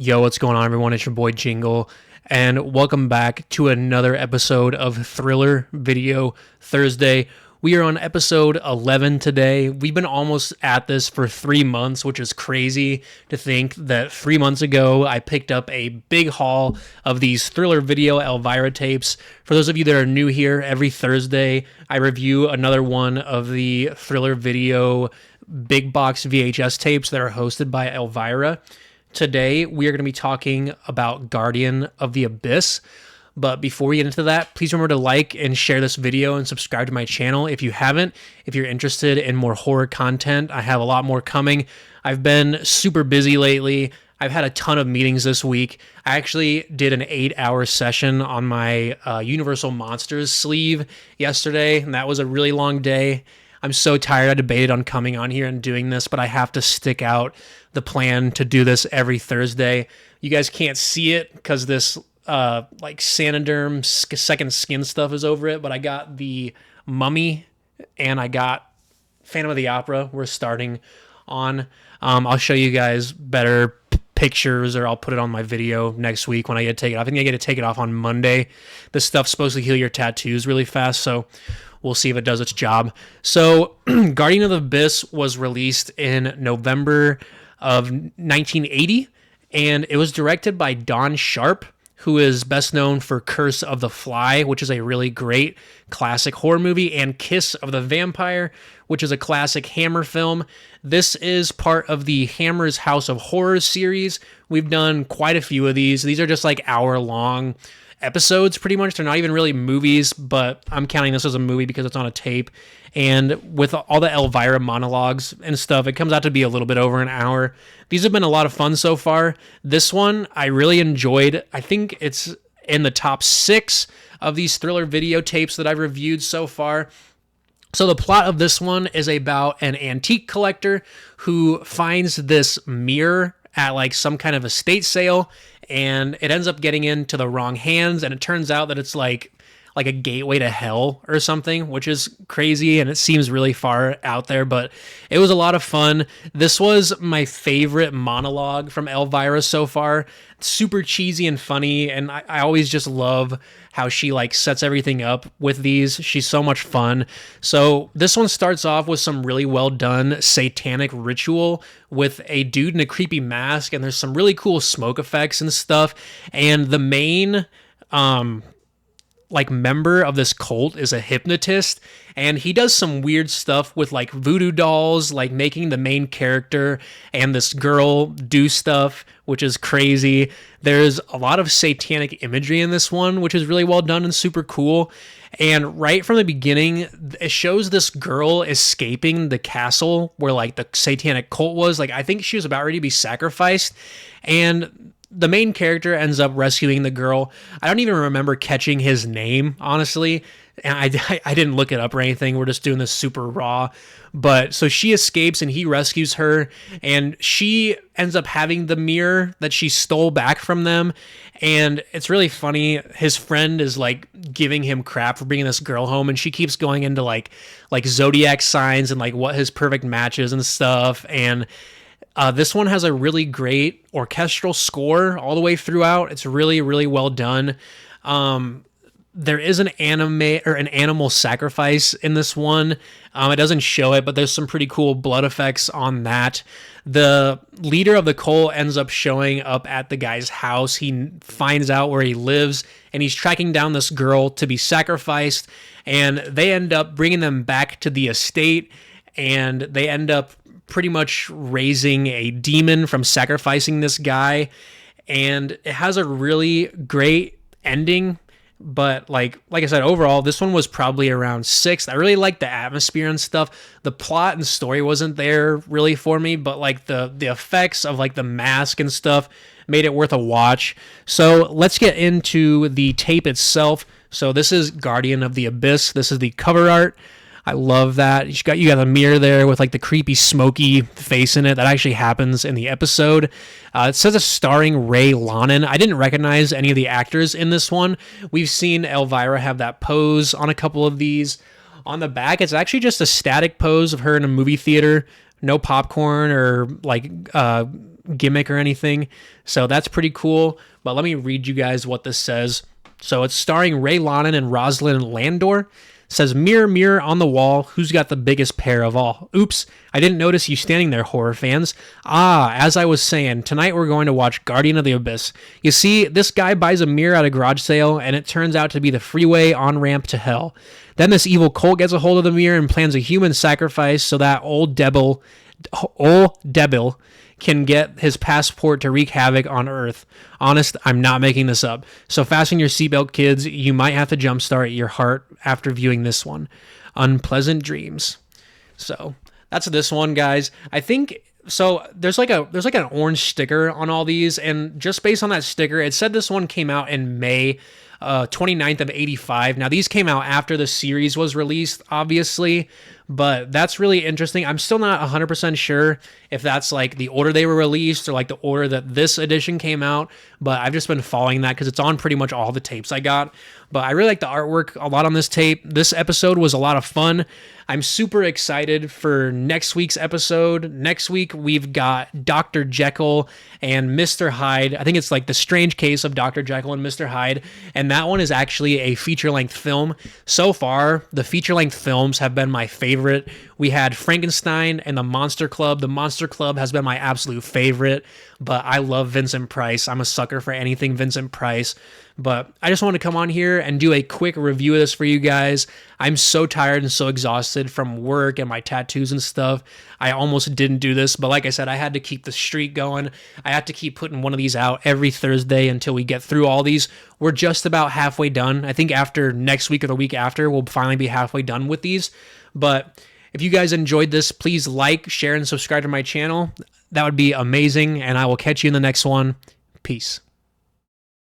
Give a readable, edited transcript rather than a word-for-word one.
Yo, what's going on, everyone? It's your boy Jingle, and welcome back to another episode of Thriller Video Thursday. We are on episode 11 today. We've been almost at this for 3 months, which is crazy to think that 3 months ago I picked up a big haul of these Thriller Video Elvira tapes. For those of you that are new here, every Thursday I review another one of the Thriller Video big box VHS tapes that are hosted by Elvira. Today, we are going to be talking about Guardian of the Abyss. But before we get into that, please remember to like and share this video and subscribe to my channel if you haven't. If you're interested in more horror content, I have a lot more coming. I've been super busy lately. I've had a ton of meetings this week. I actually did an 8-hour session on my Universal Monsters sleeve yesterday, and that was a really long day. I'm so tired. I debated on coming on here and doing this, but I have to stick out the plan to do this every Thursday. You guys can't see it because this like Sanoderm second skin stuff is over it, but I got the Mummy and I got Phantom of the Opera. We're starting on. I'll show you guys better pictures, or I'll put it on my video next week when I get to take it off. I think I get to take it off on Monday. This stuff's supposed to heal your tattoos really fast, so we'll see if it does its job. So Guardian of the Abyss was released in November of 1980, and it was directed by Don Sharp, who is best known for Curse of the Fly, which is a really great classic horror movie, and Kiss of the Vampire, which is a classic Hammer film. This is part of the Hammer's House of Horrors series. We've done quite a few of these. These are just like hour-long episodes, pretty much. They're not even really movies, but I'm counting this as a movie because it's on a tape. And with all the Elvira monologues and stuff, it comes out to be a little bit over an hour. These have been a lot of fun so far. This one I really enjoyed. I think it's in the top 6 of these Thriller videotapes that I've reviewed so far. So the plot of this one is about an antique collector who finds this mirror at like some kind of estate sale, and it ends up getting into the wrong hands, and it turns out that it's like a gateway to hell or something, which is crazy, and it seems really far out there, but it was a lot of fun. This was my favorite monologue from Elvira so far. Super cheesy and funny, and I always just love how she like sets everything up with these. She's so much fun. So this one starts off with some really well done satanic ritual with a dude in a creepy mask, and there's some really cool smoke effects and stuff, and the main like member of this cult is a hypnotist, and he does some weird stuff with like voodoo dolls, like making the main character and this girl do stuff, which is crazy. There's a lot of satanic imagery in this one, which is really well done and super cool. And right from the beginning, it shows this girl escaping the castle where like the satanic cult was. Like I think she was about ready to be sacrificed, and the main character ends up rescuing the girl. I don't even remember catching his name, honestly. And I didn't look it up or anything. We're just doing this super raw. But so she escapes and he rescues her. And she ends up having the mirror that she stole back from them. And it's really funny. His friend is like giving him crap for bringing this girl home. And she keeps going into like zodiac signs and like what his perfect match is and stuff. And this one has a really great orchestral score all the way throughout. It's really, really well done. There is an animal sacrifice in this one. It doesn't show it, but there's some pretty cool blood effects on that. The leader of the cult ends up showing up at the guy's house. He finds out where he lives, and he's tracking down this girl to be sacrificed, and they end up bringing them back to the estate, and they end up pretty much raising a demon from sacrificing this guy, and it has a really great ending. But like I said, overall this one was probably around 6. I really liked the atmosphere and stuff. The plot and story wasn't there really for me, but like the effects of like the mask and stuff made it worth a watch. So let's get into the tape itself. So this is Guardian of the Abyss. This is the cover art. I love that. You got a mirror there with like the creepy smoky face in it. That actually happens in the episode. It says it's starring Ray Lonan. I didn't recognize any of the actors in this one. We've seen Elvira have that pose on a couple of these. On the back, it's actually just a static pose of her in a movie theater. No popcorn or like gimmick or anything. So that's pretty cool. But let me read you guys what this says. So it's starring Ray Lonan and Rosalind Landor. It says, mirror, mirror on the wall, who's got the biggest pair of all? Oops, I didn't notice you standing there, horror fans. As I was saying, tonight we're going to watch Guardian of the Abyss. You see, this guy buys a mirror at a garage sale, and it turns out to be the freeway on-ramp to hell. Then this evil cult gets a hold of the mirror and plans a human sacrifice so that old Debil can get his passport to wreak havoc on Earth. Honest, I'm not making this up. So fasten your seatbelt, kids. You might have to jumpstart your heart after viewing this one. Unpleasant dreams. So that's this one, guys. I think so. There's like an orange sticker on all these, and just based on that sticker, it said this one came out in May 29th of 85. Now, these came out after the series was released, obviously, but that's really interesting. I'm still not 100% sure if that's like the order they were released or like the order that this edition came out, but I've just been following that because it's on pretty much all the tapes I got. But I really like the artwork a lot on this tape. This episode was a lot of fun. I'm super excited for next week's episode. Next week, we've got Dr. Jekyll and Mr. Hyde. I think it's like the strange case of Dr. Jekyll and Mr. Hyde. And that one is actually a feature-length film. So far, the feature-length films have been my favorite. We had Frankenstein and the Monster Club. The Monster Club has been my absolute favorite, but I love Vincent Price. I'm a sucker for anything Vincent Price. But I just want to come on here and do a quick review of this for you guys. I'm so tired and so exhausted from work and my tattoos and stuff. I almost didn't do this, but like I said, I had to keep the streak going. I had to keep putting one of these out every Thursday until we get through all these. We're just about halfway done. I think after next week or the week after, we'll finally be halfway done with these. But if you guys enjoyed this, please like, share, and subscribe to my channel. That would be amazing, and I will catch you in the next one. Peace.